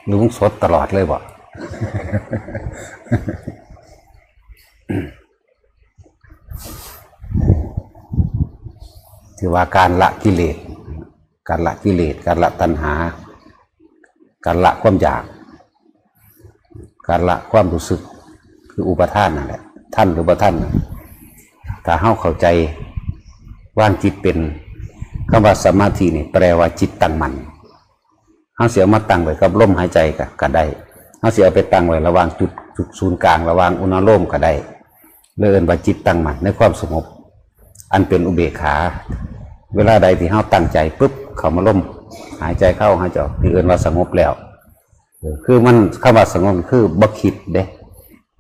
หรือมึงสดตลอดเลยบ่ ถือว่าการละกิเลสการละตัณหาการละความอยากการละความรู้สึกคืออุปทานนั่นแหละท่านหรือบ่ท่านถ้าเฮาเข้าใจว่างจิตเป็นคำว่าสมาธินี่แปลว่าจิตตั้งมั่นเฮาสิเอามาตั้งไว้กับลมหายใจก็ได้เฮาสิเอาไปตั้งไว้ระหว่างจุดศูนย์กลางระหว่างอุณโลมก็ได้เรียกว่าจิตตั้งมั่นในความสงบอันเป็นอุเบกขาเวลาใดที่เฮาตั้งใจปุ๊บเข้ามาลมหายใจเข้าหายใจออกที่เอิ้นว่าสงบแล้วคือมันคำว่าสงบคือบ่คิดเด้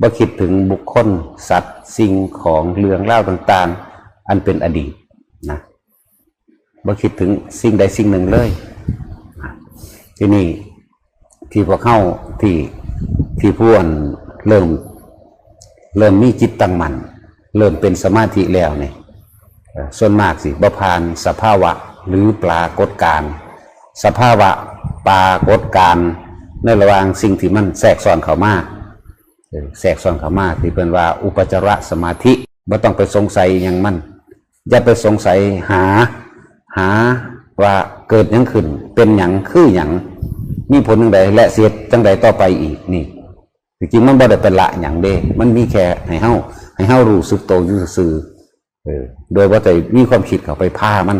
บ่คิดถึงบุคคลสัตว์สิ่งของเรื่องเล่าต่างๆอันเป็นอดีตนะบ่คิดถึงสิ่งใดสิ่งหนึ่งเลยที่นี่ที่พวกเข้าที่ผู้อ่อนเริ่มมีจิตตั้งมั่นเริ่มเป็นสมาธิแล้วเนี่ยส่วนมากสิบ่ผ่านสภาวะหรือปรากฏการณ์สภาวะปรากฏการณ์ในระหว่างสิ่งที่มันแทรกซ้อนเข้ามาที่เป็นว่าอุปจารสมาธิไม่ต้องไปสงสัยอย่างมันอย่าไปสงสัยหาว่าเกิดยังขึ้นเป็นอย่างคืออย่างมีผลอย่างใดและเสียจังใดต่อไปอีกนี่จริงๆมันบ่ได้เป็นละอย่างเด้มันมีแค่ให้เฮารู้สึกโตอยู่ซื่อโดยว่าแต่มีความคิดเข้าไปพามัน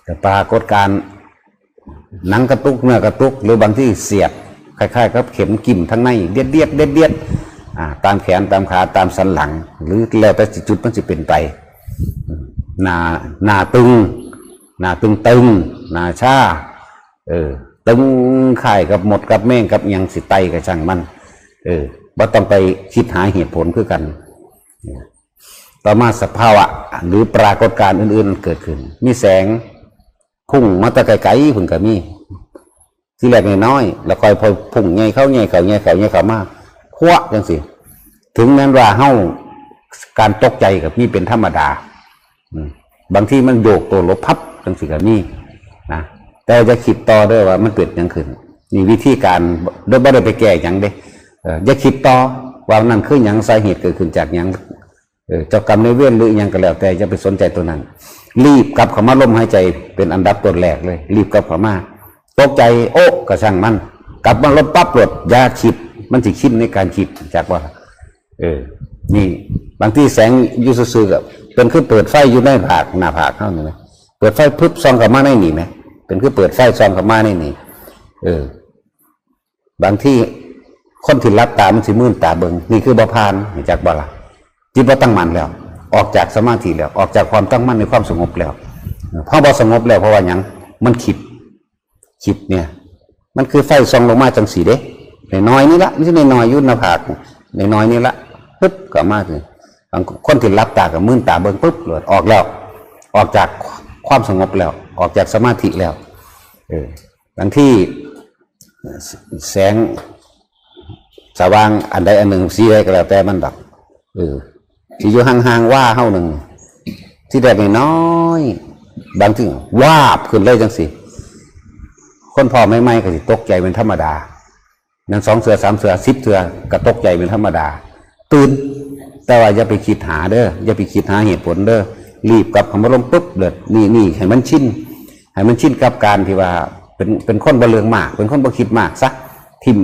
แต่ปรากฏการหนังกระตุกเนื้อกระตุกหรือบางที่เสียบคล้ายๆกับเข็มกิ่มทั้งในเดียดตามแขนตามขาตามสันหลังหรือแล้วแต่จุดมันจะเป็นไปหน้าตึงหน้าชาตึงไข่กับหมดกับแม่งกับยังสิไตกับช่างมันบ่ต้องไปคิดหาเหตุผลคือกันต่อมาสภาวะหรือปรากฏการณ์อื่นๆเกิดขึ้นมีแสงพุ่งมาแต่ไกลๆพุ่งก็มีที่แรกน้อยแล้วค่อยพอพุ่งใหญ่เข้ามาคว้าจังสิถึงแม้ว่าเฮาการตกใจกับนี่เป็นธรรมดาบางทีมันโยกตัวลบพับจังสิกับนี่นะแต่จะคิดต่อด้วยว่ามันเกิดยังขึ้นนี่วิธีการโดยไม่ได้ไปแก้อย่างเด้อย่าคิดต่อว่านั่นคืออย่างสาเหตุเกิดขึ้นจากอย่างเจ้ากรรมในเวรหรืออย่างก็แล้วแต่จะไปสนใจตัวนั้นรีบกลับเข้ามาลมหายใจเป็นอันดับตัวแรกเลยรีบกลับเข้ามาตกใจโอ๊ะกระช่างมันกลับมาลดปั๊บหลดยาคิดมันจะคิดในการคิดจากว่านี่บางที่แสงยูซื่อๆกับเป็นคือเปิดไฟอยู่ในผากหน้าผากเข้านี่ไหมเปิดไฟพึบซองเข้ามาในนี่ไหมเป็นคือเปิดไฟซองเข้ามาในนี่บางที่คนที่รับตามันสิมื่นตาเบิงนี่คือบ่พานจากบ่ละจิตบ่ตั้งมั่นแล้วออกจากสมาธิแล้วออกจากความตั้งมั่นในความสงบแล้วเพราะบ่สงบแล้วเพราะว่าหยังมันคิดเนี่ยมันคือไฟส่องลงมาจังสีเด้น้อยนี่ละไม่ใช่น้อยยุ่นหน้าผากน้อยนี่ละปึ๊บก็มาถึงบางคนที่รับตากับมื่นตาเบิ่งปึ๊บเลยออกแล้วออกจากความสงบแล้วออกจากสมาธิแล้วบางที่แสงสว่างอันใดอันหนึ่งสีใดก็แล้วแต่มันดับที่อยู่ห่างๆว่าเท่าหนึ่งที่แดดน้อยบางที่วาบขึ้นเลยจังสิคนพอไม่ก็สิตกใจเป็นธรรมดานั่น2 เสือ 3 เสือ 10 เสือก็ตกใจเป็นธรรมดาตื่นแต่ว่าอย่าไปคิดหาเด้ออย่าไปคิดหาเหตุผลเด้อรีบกลับคำว่าลมปุ๊บเลยนี่ให้มันชินกับการที่ว่าเป็นคนบ่เรื่องมากเป็นคนบ่คิดมากซะทิม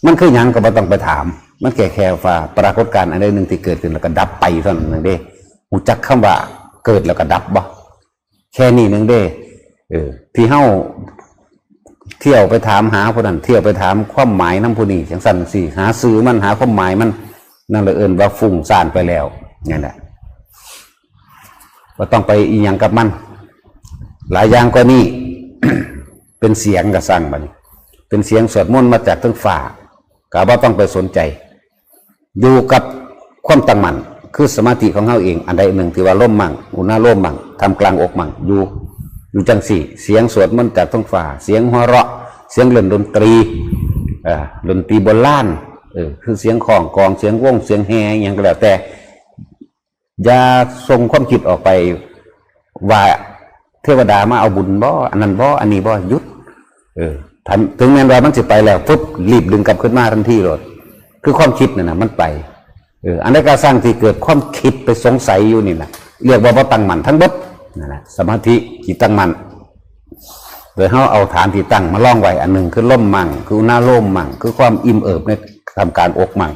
มันคือหยังก็บ่ต้องไปถามมันแค่ว่าปรากฏการณ์อันใดหนึ่งที่เกิดขึ้นแล้วก็ดับไปเท่านั้นเด้หูจักคำว่าเกิดแล้วก็ดับบ่แค่นี้นึงเด้ที่เฮาเที่ยวไปถามหาผู้นั้นเที่ยวไปถามความหมายน้ำผู้นี้จังสั่นสิหาซื้อมันหาความหมายมันนั่นเลยว่าฟุ้งซ่านไปแล้วนี่แหละว่าต้องไปอีหยังกับมันหลายอย่างก็นี่ เป็นเสียงกับสั่งมันเป็นเสียงสวดมนต์มาจากทั้งฝ่าก็บ่ต้องไปสนใจอยู่กับความตั้งมั่นคือสมาธิของเฮาเองอันใดหนึ่งที่ว่าล่มมั่งอุณาล่มมั่งทำกลางอกมั่งอยู่จังสี่เสียงสวดมนต์จากท้องฟ้าเสียงหัวเราะเสียงเล่นดนตรีโบราณคือเสียงของกองเสียงวงเสียงแฮอย่างก็แล้วแต่อย่าส่งความคิดออกไปว่าเทวดามาเอาบุญบ่อันนั้นบ่อันนี้บ่หยุดท ถึงแม้ว่ามันสิไปแล้วปุ๊บรีบดึงกลับขึ้นมาทันทีเลยคือความคิดน่ะนะมันไปอันนี้ก็สร้างที่เกิดความคิดไปสงสัยอยู่นี่นะเรียกว่าตั้งมั่นทั้งเบิดนั่นแหละสมาธิที่ตั้งมั่นโดยเขาเอาฐานที่ตั้งมาล่องไว้อันหนึ่งคือล่มมั่งคือหน้าล่มมั่งคือความอิ่มเอิบในทำการอกมั่ง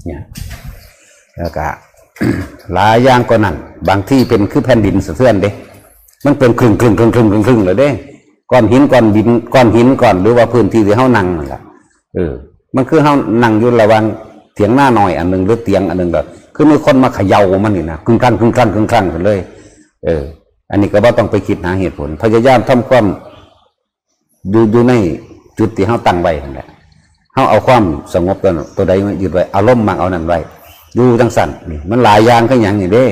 เนี่ยแล้วก็ หลายอย่างก็นั่นบางที่เป็นคือแผ่นดินสะเทือนเด้มันเป็นครึ่งเลยเด้ก้อนหินก้อนดินก้อนหินก้อนหรือว่าพื้นที่ที่เขานั่งนั่นแหละมันคือเขานั่งอยู่ระหว่างเถียงหน้าหน่อยอันหนึ่งหรือเตียงอันหนึ่งแบบคือมีคนมาเขย่ามันนี่นะครึ่งครั้งกันเลยอันนี้ก็ว่าต้องไปคิดหาเหตุผลพยายามทำความดูในจุดที่เขาตั้งไว้นั่นแหละเขาเอาความสงบตัวใดมายึดไว้อารมณ์มาเอานั่นไว้ดูจังสั่นนี่มันหลายอย่างก็อย่างนี้เด้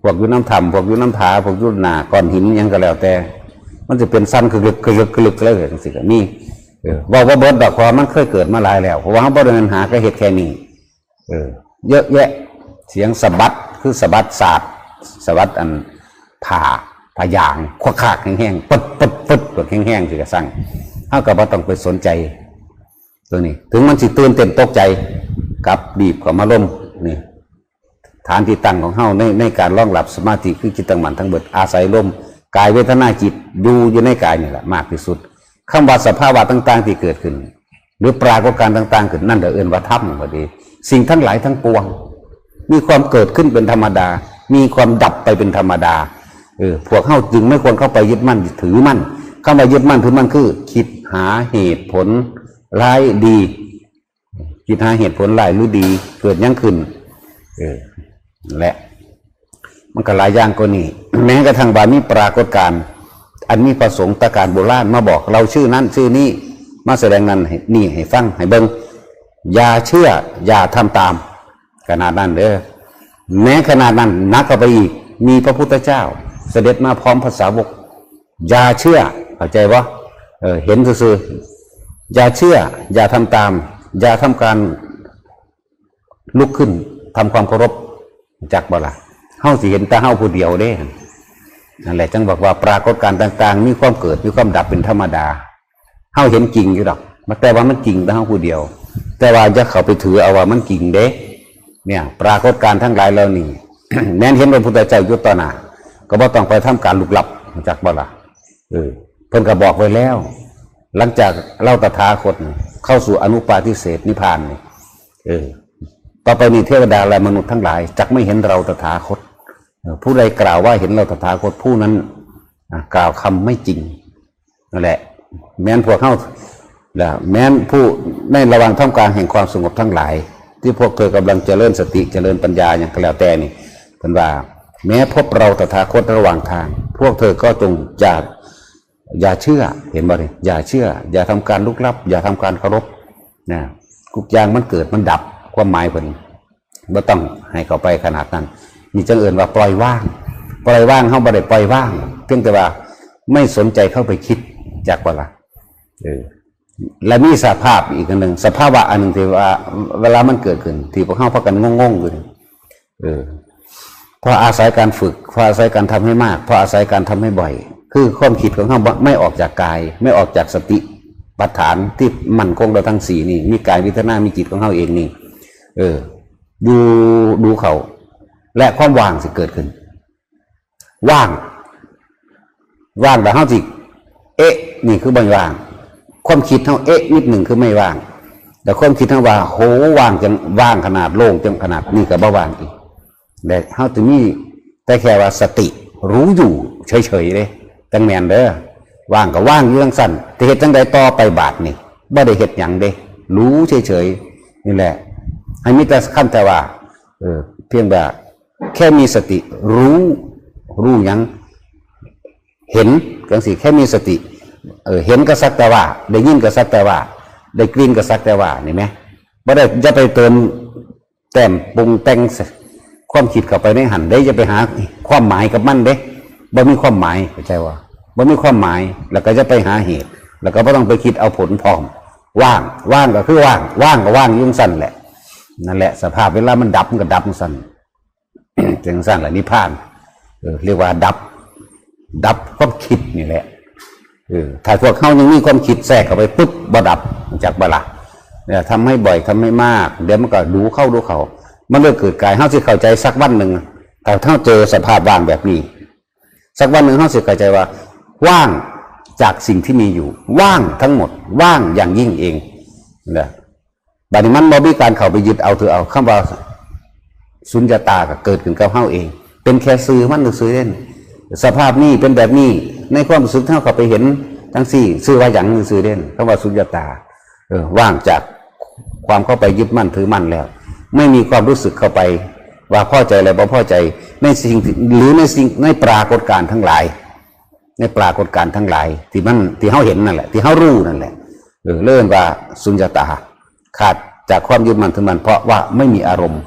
พวกยุน้ำธรรมพวกยุน้ำผาพวกยุหนาก้อนหินยังก็แล้วแต่มันจะเป็นสั้นคือลึกเลยจังสิก็มีว่าเบิร์ดดอกความมันเคยเกิดมาหลายแล้วเพราะว่าเขาบริเวณหาก็เหตุแค่นี้เยอะแยะเสียงสะบัดคือสะบัดศาสตร์สะบัดอันผ่าอย่างควักคากแห้งๆปึ๊ดแห้งๆสิกระสั่งเขาก็บ่ต้องไปสนใจตัวนี้ถึงมันสิตื่นเต้นตกใจกับบีบเข้ามาล้มนี่ฐานที่ตั้งของเฮาในการรองรับสมาธิคือจิตตั้งมั่นทั้งเบิดอาศัยลมกายเวทนาจิตอยู่ในกายนี่แหละมากที่สุดคำว่าสภาวะต่างๆที่เกิดขึ้นหรือปรากฏการณ์ต่างๆขึ้นนั่นเดี๋ยวเอิ้นว่าธรรมพอดีสิ่งทั้งหลายทั้งปวงมีความเกิดขึ้นเป็นธรรมดามีความดับไปเป็นธรรมดาพวกเฮาจึงไม่ควรเข้าไปยึดมั่นถือมั่นเข้ามายึดมั่นถือมั่นคือคิดหาเหตุผลร้ายดีคิดหาเหตุผลร้ายหรือดีเกิดยังขึ้นและมันก็หลายอย่างก็นี่ แม้กระทั่งบามีปรากฏการณ์อันมีประสงค์ตะการโบราณมาบอกเราชื่อนั้นชื่อนี้มาแสดงนั้นนี่ให้ฟังให้เบิ่งอย่าเชื่ออย่าทำตามขนาดนั้นเด้อแม้ขนาดนั้นนักเข้าไปอีกมีพระพุทธเจ้าเสด็จมาพร้อมภาษาวกอย่าเชื่อเข้าใจวะเห็นซื่อๆอย่าเชื่ออย่าทำตามอย่าทำการลุกขึ้นทำความเคารพจักบ่ล่ะเฮาสิเห็นแต่เฮาผู้เดียวเด้นั่นแหละจังบอกว่าปรากฏการณ์ต่างๆมีความเกิดมีความดับเป็นธรรมดาเฮาเห็นจริงอยู่ดอกแต่ว่ามันจริงแต่เฮาผู้เดียวแต่ว่าจะเข้าไปถือเอาว่ามันจริงเด้เนี่ยปรากฏการณ์ทั้งหลายเหล่านี้ แม้นเห็นพระพุทธเจ้าอยู่ต่อหน้าก็บ่ต้องไปทำการลุกลับจักบ่ล่ะเพิ่นก็บอกไว้แล้วหลังจากเล่าตถาคตเข้าสู่อนุปาทิเสสนิพพานนี่ต่อไปนี้เทวดาและมนุษย์ทั้งหลายจักไม่เห็นเราตถาคตผู้ใดกล่าวว่าเห็นเราตถาคตผู้นั้นกล่าวคำไม่จริงนั่นแหละแม้นพวกเข้าแม้นผู้ในระหว่างท่ามกลางแห่งความสงบทั้งหลายที่พวกเธอกำลังเจริญสติเจริญปัญญาอย่างก็แล้วแต่นี่เป็นว่าแม้พบเราตถาคตระหว่างทางพวกเธอก็จงอย่าเชื่อเห็นบ่ดิอย่าเชื่ออย่าทำการลุกลับอย่าทำการเคารพนะทุกอย่างมันเกิดมันดับความหมายเพิ่นบ่ต้องให้เข้าไปขนาดนั้นนี่จังเอิ้นว่าปล่อยว่างเฮาบ่ได้ปล่อยว่างเพียงแต่ว่าไม่สนใจเข้าไปคิดจักว่าล่ะและมีสภาพอีกอันหนึ่งสภาวะอันหนึ่งที่ว่าเวลามันเกิดขึ้นที่พวกเขาพากันงงๆอยู่เพราะอาศัยการฝึกเพราะอาศัยการทำให้มากเพราะอาศัยการทำให้บ่อยคือความคิดของเขาไม่ออกจากกายไม่ออกจากสติปัฏฐานที่มั่นคงเราทั้งสี่นี่มีกายมีธนามีจิตของเขาเองนี่ดูเขาและความว่างสิเกิดขึ้นว่างแต่เขาสินี่คือไม่ว่างความคิดเขานิดหนึ่งคือไม่ว่างแต่ความคิดเขาว่าโหว่างจังว่างขนาดโล่งจังขนาดนี่ก็บ่ว่างอีกแต่เขาจะมีแต่แค่ว่าสติรู้อยู่เฉยๆเลยจังแมนเด้อว่างก็ว่างอยู่จังสั่นแต่เหตุจังใดต่อไปบาดนี่บ่ได้เหตุหยังเด้รู้เฉยๆนี่แหละให้มีแต่คำแต่ว่าเพียงแบบแค่มีสติรู้หยังเห็นจังสิแค่มีสติเห็นก็สักแต่ว่าได้ยินก็สักแต่ว่าได้กลิ่นก็สักแต่ว่านี่ไหมไม่ได้จะไปเติมแต้มปรุงแต่งความคิดเข้าไปในหันได้จะไปหาความหมายกับมันเด้บ่มีความหมายเข้าใจว่าบ่มีความหมายแล้วก็จะไปหาเหตุแล้วก็ไม่ต้องไปคิดเอาผลพร้อมว่างก็คือว่างก็ว่างยุ่งสั้นแหละนั่นแหละสภาพเวลามันดับมันก็ดับสั้นจังสั้นแหละนิพพานเรียกว่าดับความคิดนี่แหละ ถ้าพวกเขายังมีความคิดแทรกเข้าไปปุ๊บบ่ดับจากบ่ละเนี่ยทำให้บ่อยทำให้มากเดี๋ยวมันก็ดูเข้ามันเริ่มเกิดกายเขาสิเข้าใจสักวันหนึ่งแต่ถ้าเจอสภาพว่างแบบนี้สักวันหนึ่งเขาสิเข้าใจว่าว่างจากสิ่งที่มีอยู่ว่างทั้งหมดว่างอย่างยิ่งเองนะบัดนี้มันบ่มีการเข้าไปยึดเอาคำว่าสุญญตาก็เกิดขึ้นกับเฮาเองเป็นแค่ซื้อมันซื้อเล่นสภาพนี้เป็นแบบนี้ในความรู้สึกเท่ากับไปเห็นทั้งสี่ซื้อว่าอย่างซื้อเล่นคำว่าสุญญตาว่างจากความเข้าไปยึดมั่นถือมั่นแล้วไม่มีความรู้สึกเข้าไปว่าพอใจอะไรบ่พอใจในสิ่งหรือในปรากฏการณ์ทั้งหลายในปรากฏการณ์ทั้งหลายที่เขาเห็นนั่นแหละที่เขารู้นั่นแหละเลื่อนว่าสุญญตาขาดจากความยึดมั่นถือมั่นเพราะว่าไม่มีอารมณ์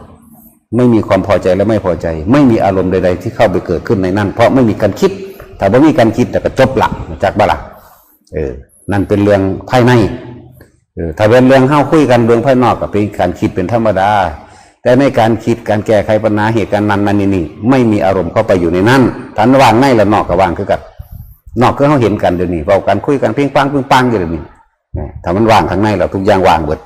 ไม่มีความพอใจและไม่พอใจไม่มีอารมณ์ใดๆที่เข้าไปเกิดขึ้นในนั้นเพราะไม่มีการคิดถ้าไม่มีการคิดแต่ก็จบหลักจากบ้าละนั่นเป็นเรื่องภายในถ้าเป็นเรื่องเฮ้าคุยกันเรื่องภายนอกก็เป็นการคิดเป็นธรรมดาแต่ในการคิดการแก้ไขปัญหาเหตุการณ์นั้นนี่ไม่มีอารมณ์เข้าไปอยู่ในนั้นทันวางในและนอกก็วางคือกันนอกก็เขาเห็นกันเดี๋ยวนี้เราการคุยกันเพียงปังอยู่เดี๋ยวนี้ถ้ามันวางข้างในเราทุกอย่างวางหมด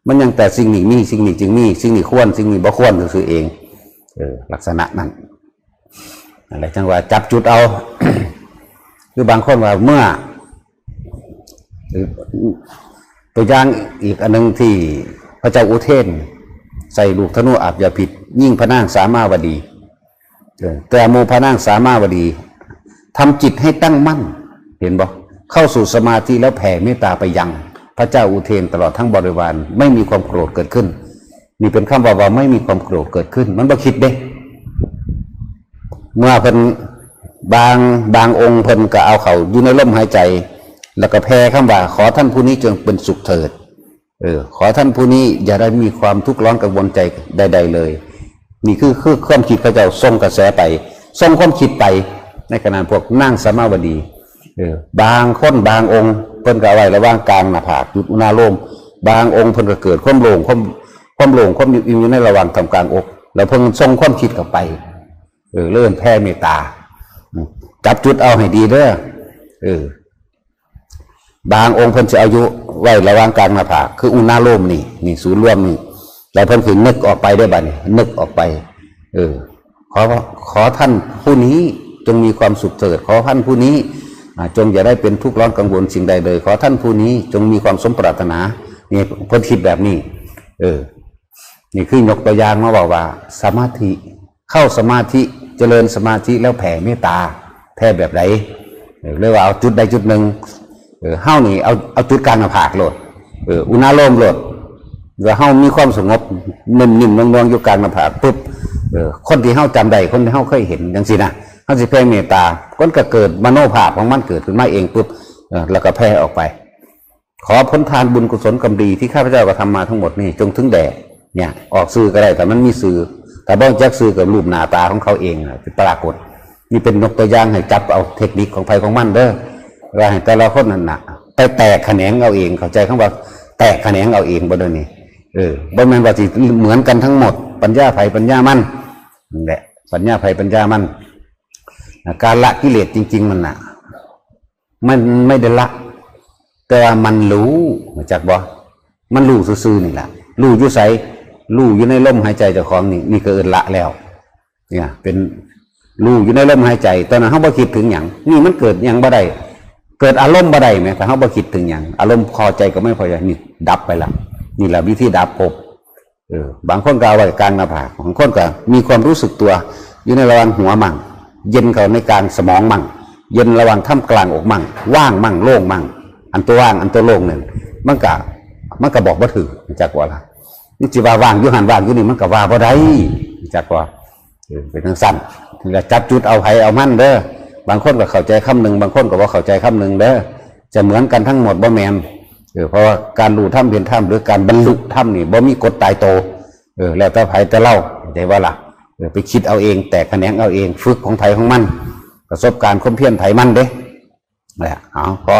มันยังแต่สิ่งนี้มีสิ่งนี้จึงมีสิ่งนี้ควรสิ่งนี้บ่ควรคือเองลักษณะนั้นอะไรจังว่าจับจุดเอา คือบางคนว่าเมื่อตัวอย่างอีกอันนึงที่พระเจ้าอุเทนใส่ลูกธนูอาบยาพิษยิ่งพระนางสามาวดีแต่โมพระนางสามาวดีทำจิตให้ตั้งมั่นเห็นบ่เข้าสู่สมาธิแล้วแผ่เมตตาไปยังพระเจ้าอุเทนตลอดทั้งบริวารไม่มีความโกรธเกิดขึ้นนี่เป็นคำว่าไม่มีความโกรธเกิดขึ้นมันบ่คิดเด้เมื่อเพิ่นบางองค์เพิ่นก็เอาเขาอยู่ในลมหายใจแล้วก็แผ่คำว่าขอท่านผู้นี้จงเป็นสุขเถิดขอท่านผู้นี้อย่าได้มีความทุกข์ร้อนกังวลใจใดๆเลยนี่คือความคิดพระเจ้าส่งกระแสไปส่งความคิดไปในขณะพวกนั่งสมาธิบางคนบางองค์เพิ่นก็เอาไว้ระหว่างกลางหน้าผากจุดอุณาโลมบางองค์เพิ่นก็เกิดความโล่งความอยู่ในระหว่างทำกลางอกแล้วเพิ่นส่งความคิดเข้าไปเลื่อนแผ่เมตตาจับจุดเอาให้ดีเด้อบางองค์เพิ่นจะอายุไว้ระหว่างกลางหน้าผากคืออุณาโลมนี่ศูนย์รวมนี่แล้วเพิ่นถึงนึกออกไปได้บัดนี้นึกออกไปขอท่านผู้นี้จงมีความสุขเถิดขอท่านผู้นี้จงอย่าได้เป็นทุกข์ร้อนกังวลสิ่งใดเลยขอท่านผู้นี้จงมีความสมปรารถนานี่เพิ่นคิดแบบนี้นี่คือยกตัวอย่างมาบอกว่าสมาธิเข้าสมาธิเจริญสมาธิแล้วแผ่เมตตาแผ่แบบไหนเรียกว่าเอาจุดใดจุดหนึ่งเฮ้านี่เอาจุดกลางหน้าผากโหลดอุณาโลมโหลดว่าเฮ้ามีความสงบนิ่มๆนวลๆอยู่กลางหน้าผากปุ๊บคนที่เฮ้าจำได้คนที่เฮ้าเคยเห็นอย่างสินะเฮ้าสิแผ่เมตตาคนก็เกิดมโนภาพของมันเกิดขึ้นมาเองปุ๊บแล้วก็แผ่ออกไปขอผลทานบุญกุศลกรรมดีที่ข้าพเจ้ากระทำมาทั้งหมดนี่จงถึงแด่เนี่ยออกสื่อก็ได้แต่มันมีสื่อแต่บ้องแจ็คสื่อกับรูปหน้าตาของเขาเองเป็นปรากฏนี่เป็นนกตัวอย่างให้จับเอาเทคนิคของไฟของมันเด้อว่าให้แต่ละคนนั่นน่ะไปแตกแขนงเอาเองเข้าใจคำว่าแตกแขนงเอาเองบ่เด้อนี่บ่แม่นว่าสิเหมือนกันทั้งหมดปัญญาไผปัญญามันนั่นแหละปัญญาไผปัญญามันการละกิเลสจริงๆมันน่ะมันไม่ได้ละแต่ว่ามันรู้มาจากบ่มันรู้ซื่อๆนี่แหละรู้อยู่ไสรู้อยู่ในลมหายใจเจ้าของนี่ก็เอิ้นละแล้วเนี่ยเป็นรู้อยู่ในลมหายใจตอนนั้นเฮาบ่คิดถึงหยังนี่มันเกิดหยังบ่ได้เกิดอารมณ์บ่ได้แม้ถ้าเฮาบ่คิดถึงหยังอารมณ์พอใจก็ไม่พอใจนี่ดับไปละนี่แหละวิธีดับภพบางคนก็เอาไว้กลางหน้าผากบางคนก็มีความรู้สึกตัวอยู่ในระหว่างหัวมั่งเย็นเข้าในกลางสมองมั่งเย็นระหว่างท่ามกลางอกมั่งว่างมั่งโล่งมั่งอันตัวว่างอันตัวโล่งนั่นมันก็บอกบ่ถูกจักว่าล่ะนี่สิว่าว่างอยู่หันว่างอยู่นี่มันก็ว่าบ่ได้จักว่าเป็นทั้งสั้นแล้วจับจุดเอาไผเอามันเด้อบางคนก็เข้าใจคำหนึ่งบางคนก็บ่เข้าใจคำหนึ่งเด้อจะเหมือนกันทั้งหมดบ่แม่นเพราะว่าการรู้ธรรมเห็นธรรมหรือการบรรลุธรรมนี่บ่มีกฎตายโตแล้วแต่ไผแต่เล่าใจว่าล่ะไปคิดเอาเองแตกแขนงเอาเองฝึกของไผของมันประสบการณ์ความเพียรไผมันเด้แหละเอาพอ